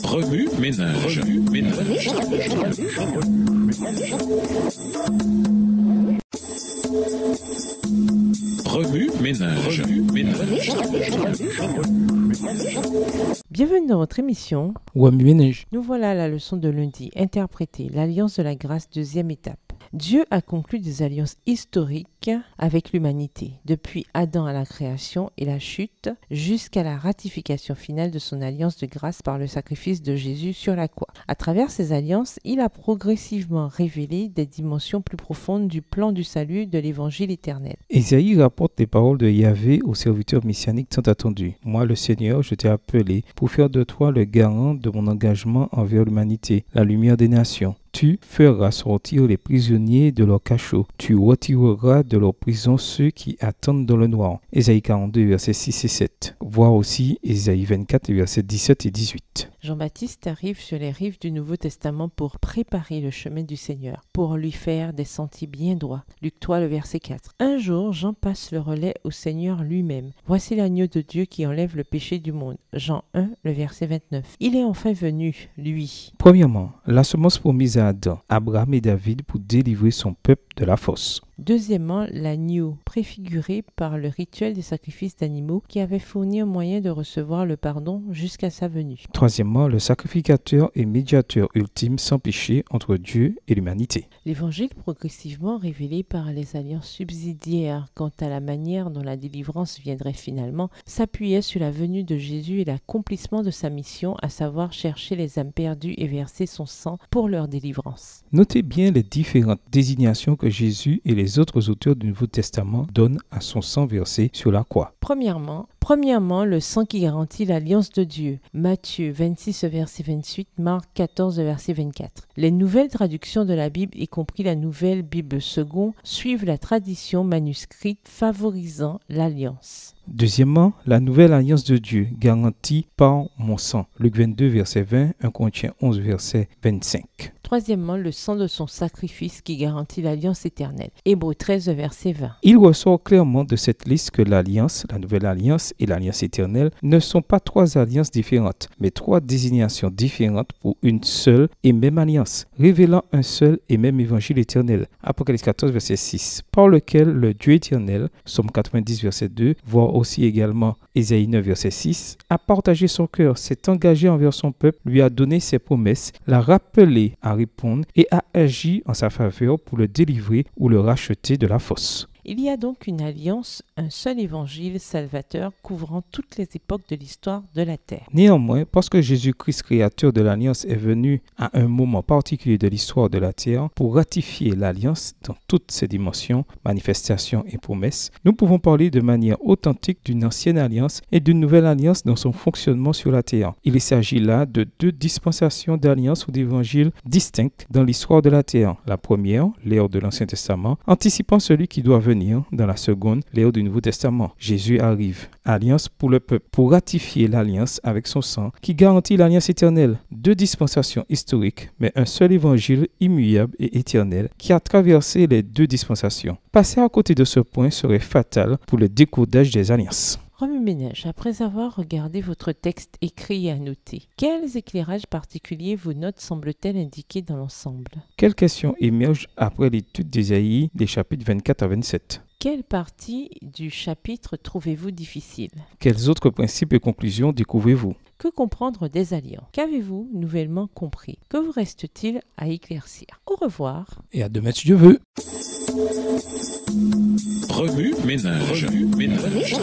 Remue ménage. Remue ménage. Bienvenue dans votre émission. Remue ménage. Nous voilà à la leçon de lundi, interpréter l'Alliance de la grâce, deuxième étape. Dieu a conclu des alliances historiques avec l'humanité, depuis Adam à la création et la chute, jusqu'à la ratification finale de son alliance de grâce par le sacrifice de Jésus sur la croix. À travers ces alliances, il a progressivement révélé des dimensions plus profondes du plan du salut de l'évangile éternel. Ésaïe rapporte les paroles de Yahvé aux serviteurs messianiques tant attendus. Moi, le Seigneur, je t'ai appelé pour faire de toi le garant de mon engagement envers l'humanité, la lumière des nations. Tu feras sortir les prisonniers de leur cachot. Tu retireras de leur prison ceux qui attendent dans le noir. Ésaïe 42, versets 6 et 7. Voir aussi Ésaïe 24, versets 17 et 18. Jean-Baptiste arrive sur les rives du Nouveau Testament pour préparer le chemin du Seigneur, pour lui faire des sentiers bien droits. Luc 3, le verset 4. Un jour, Jean passe le relais au Seigneur lui-même. Voici l'agneau de Dieu qui enlève le péché du monde. Jean 1, le verset 29. Il est enfin venu, lui. Premièrement, la semence promise à Adam, Abraham et David pour délivrer son peuple de la fosse. Deuxièmement, l'agneau, préfiguré par le rituel des sacrifices d'animaux qui avait fourni un moyen de recevoir le pardon jusqu'à sa venue. Troisièmement, le sacrificateur et médiateur ultime sans péché entre Dieu et l'humanité. L'évangile progressivement révélé par les alliances subsidiaires quant à la manière dont la délivrance viendrait finalement s'appuyait sur la venue de Jésus et l'accomplissement de sa mission, à savoir chercher les âmes perdues et verser son sang pour leur délivrance. Notez bien les différentes désignations que Jésus et les autres auteurs du Nouveau Testament donnent à son sang versé sur la croix. Premièrement, le sang qui garantit l'alliance de Dieu. Matthieu 26, verset 28, Marc 14, verset 24. Les nouvelles traductions de la Bible, y compris la Nouvelle Bible seconde, suivent la tradition manuscrite favorisant l'alliance. Deuxièmement, la nouvelle alliance de Dieu, garantie par mon sang. Luc 22, verset 20, 1 Corinthiens 11, verset 25. Troisièmement, le sang de son sacrifice qui garantit l'alliance éternelle. Hébreux 13, verset 20. Il ressort clairement de cette liste que l'alliance, la nouvelle alliance et l'alliance éternelle ne sont pas trois alliances différentes, mais trois désignations différentes pour une seule et même alliance, révélant un seul et même évangile éternel. Apocalypse 14, verset 6, par lequel le Dieu éternel, Psaume 90, verset 2, voire aussi également Ésaïe 9, verset 6, a partagé son cœur, s'est engagé envers son peuple, lui a donné ses promesses, l'a rappelé à répondre et a agi en sa faveur pour le délivrer ou le racheter de la fosse. Il y a donc une alliance, un seul évangile salvateur couvrant toutes les époques de l'histoire de la terre. Néanmoins, parce que Jésus-Christ, créateur de l'alliance, est venu à un moment particulier de l'histoire de la terre pour ratifier l'alliance dans toutes ses dimensions, manifestations et promesses, nous pouvons parler de manière authentique d'une ancienne alliance et d'une nouvelle alliance dans son fonctionnement sur la terre. Il s'agit là de deux dispensations d'alliance ou d'évangile distinctes dans l'histoire de la terre. La première, l'ère de l'Ancien Testament, anticipant celui qui doit venir dans la seconde, l'ère du Nouveau Testament. Jésus arrive, alliance pour le peuple, pour ratifier l'alliance avec son sang qui garantit l'alliance éternelle. Deux dispensations historiques, mais un seul évangile immuable et éternel qui a traversé les deux dispensations. Passer à côté de ce point serait fatal pour le décodage des alliances. Remue ménage, après avoir regardé votre texte écrit et annoté, quels éclairages particuliers vos notes semblent-elles indiquer dans l'ensemble? Quelles questions émergent après l'étude d'Ésaïe des chapitres 24 à 27? Quelle partie du chapitre trouvez-vous difficile? Quels autres principes et conclusions découvrez-vous? Que comprendre des alliances? Qu'avez-vous nouvellement compris? Que vous reste-t-il à éclaircir? Au revoir. Et à demain si Dieu veut. Remue ménage. Remue ménage.